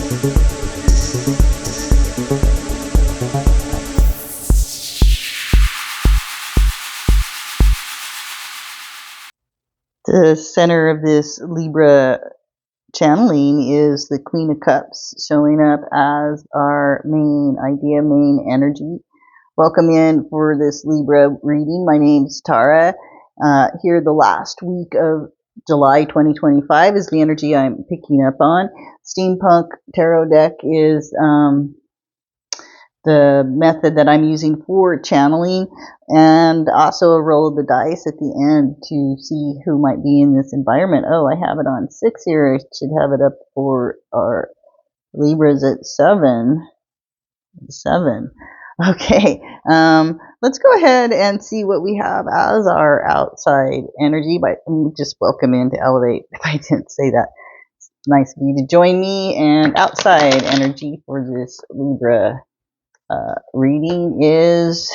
The center of this Libra channeling is the Queen of Cups, showing up as our main idea, main energy. Welcome in for this Libra reading. My name's Tara. Here, the last week of July 2025 is the energy I'm picking up on. Steampunk Tarot deck is the method that I'm using for channeling, and also a roll of the dice at the end to see who might be in this environment. Oh, I have it on 6 here. I should have it up for our Libras at 7. 7. Okay, let's go ahead and see what we have as our outside energy. But just welcome in to Elevate, if I didn't say that. It's nice of you to join me. And outside energy for this Libra reading is,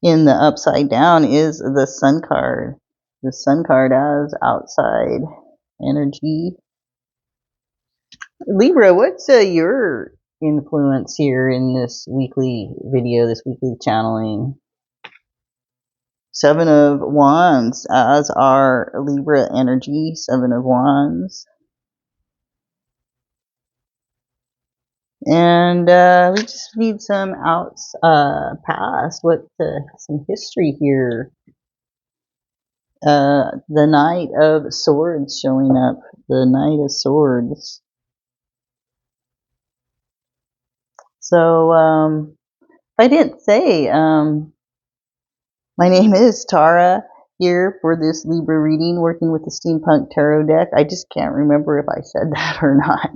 in the upside down, is the Sun card. The Sun card as outside energy. Libra, what's your influence here in this weekly video, this weekly channeling? 7 of Wands as our Libra energy. 7 of Wands. And we just need some past, some history here. The Knight of Swords showing up. The Knight of Swords. So, if I didn't say, my name is Tara, here for this Libra reading, working with the Steampunk Tarot deck. I just can't remember if I said that or not.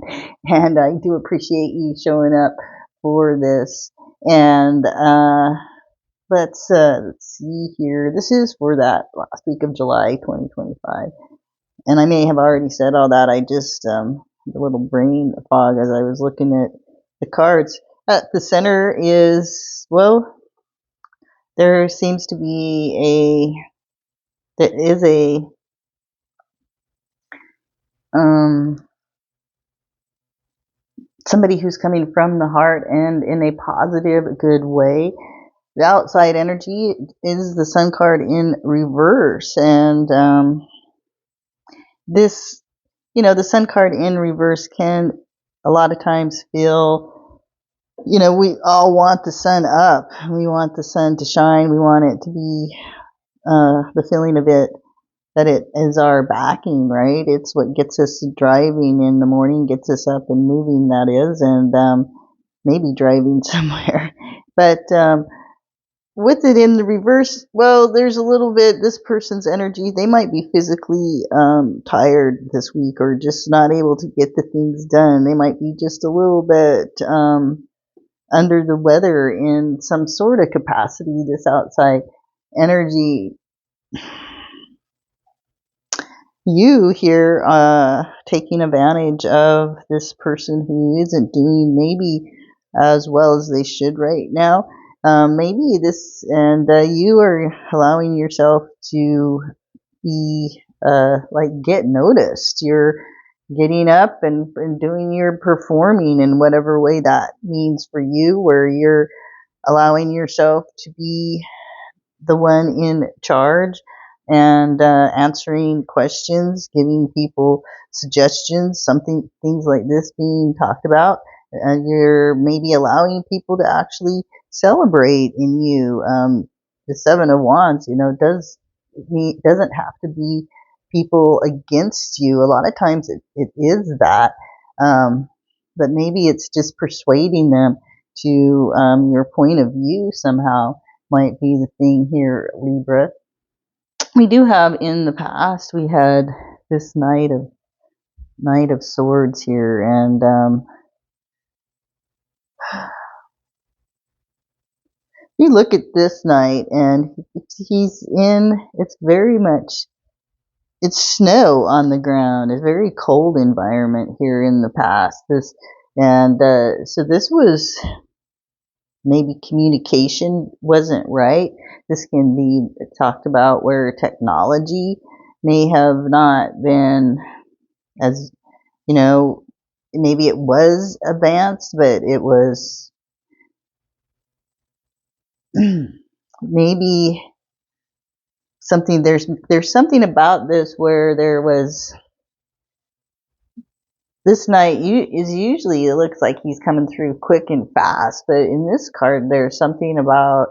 And I do appreciate you showing up for this. And let's see here. This is for that last week of July 2025. And I may have already said all that. I just, a little brain fog as I was looking at the cards. At the center is, well, there seems to be somebody who's coming from the heart and in a positive, good way. The outside energy is the Sun card in reverse, and this, the Sun card in reverse can a lot of times feel, we all want the sun up. We want the sun to shine. We want it to be the feeling of it, that it is our backing, right? It's what gets us driving in the morning, gets us up and moving, that is, and maybe driving somewhere. But with it in the reverse, well, there's a little bit, this person's energy, they might be physically tired this week, or just not able to get the things done. They might be just a little bit under the weather in some sort of capacity, this outside energy. You here taking advantage of this person who isn't doing maybe as well as they should right now. Maybe this, and you are allowing yourself to be get noticed. You're getting up and doing your performing in whatever way that means for you, where you're allowing yourself to be the one in charge and answering questions, giving people suggestions, things like this being talked about. You're maybe allowing people to actually celebrate in you. The 7 of Wands, doesn't have to be people against you. A lot of times it is that, but maybe it's just persuading them to your point of view somehow might be the thing here, Libra. We do have, in the past, we had this Knight of Swords here, and you look at this Knight, and it's snow on the ground. It's a very cold environment here in the past. So this was, maybe communication wasn't right. This can be talked about where technology may have not been as, maybe it was advanced, but it was maybe something. There's something about this where there was this knight is usually, it looks like he's coming through quick and fast, but in this card there's something about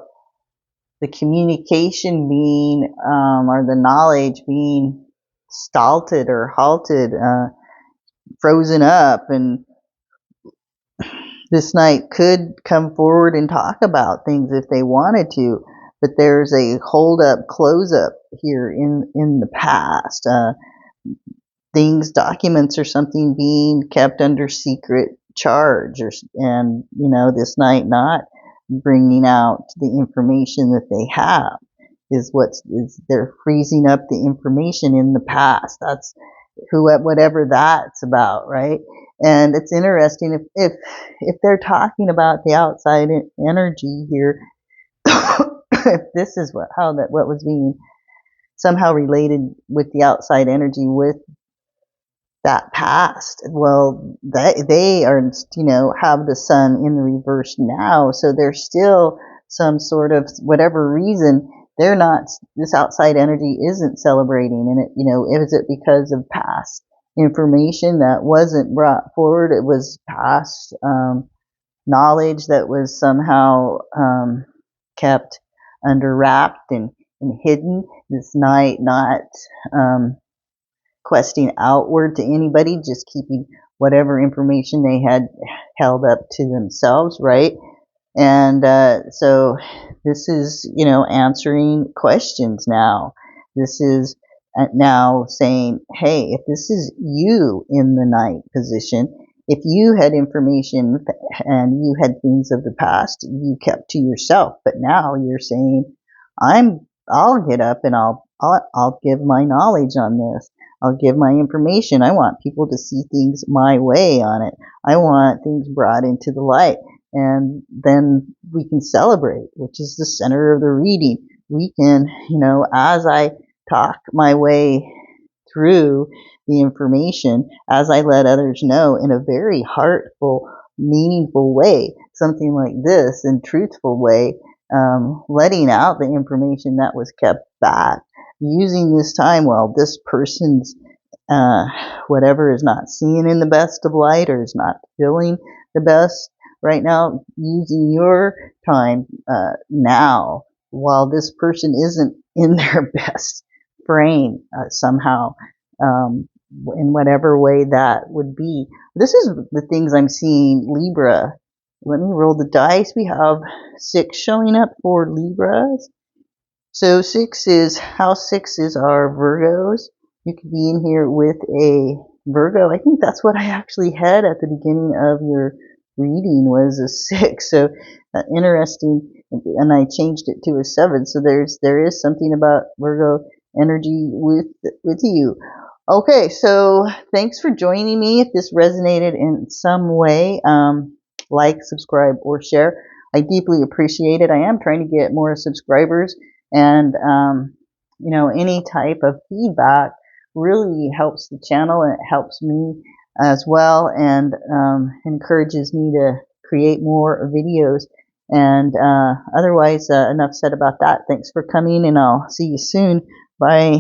the communication being or the knowledge being stalled or halted, frozen up, and this knight could come forward and talk about things if they wanted to, but there's a hold up, close up here in the past. Things, documents or something being kept under secret charge, and this knight not bringing out the information that they have is they're freezing up the information in the past. That's whatever that's about, right? And it's interesting if they're talking about the outside energy here, if this is what was being somehow related with the outside energy with that past. Well, they are, have the sun in the reverse now, so there's still some sort of, whatever reason, they're not, this outside energy isn't celebrating. And is it because of past information that wasn't brought forward? It was past knowledge that was somehow kept under wrapped and hidden. This night not questing outward to anybody, just keeping whatever information they had held up to themselves, right? And so this is, answering questions now. This is now saying, hey, if this is you in the knight position, if you had information and you had things of the past you kept to yourself, but now you're saying, I'll get up and I'll give my knowledge on this. I'll give my information. I want people to see things my way on it. I want things brought into the light. And then we can celebrate, which is the center of the reading. We can, as I talk my way through the information, as I let others know in a very heartful, meaningful way, something like this, in truthful way, letting out the information that was kept back, using this time while this person's whatever is not seen in the best of light or is not feeling the best right now, using your time now while this person isn't in their best frame somehow, in whatever way that would be. This is the things I'm seeing, Libra. Let me roll the dice. We have 6 showing up for Libras. So 6 is, house 6 is our Virgos. You could be in here with a Virgo. I think that's what I actually had at the beginning of your reading, was a 6. So interesting. And I changed it to a 7. So there is something about Virgo energy with you. Okay, so thanks for joining me. If this resonated in some way, like, subscribe, or share. I deeply appreciate it. I am trying to get more subscribers, and any type of feedback really helps the channel, and it helps me as well, and encourages me to create more videos. And otherwise, enough said about that. Thanks for coming, and I'll see you soon. Bye.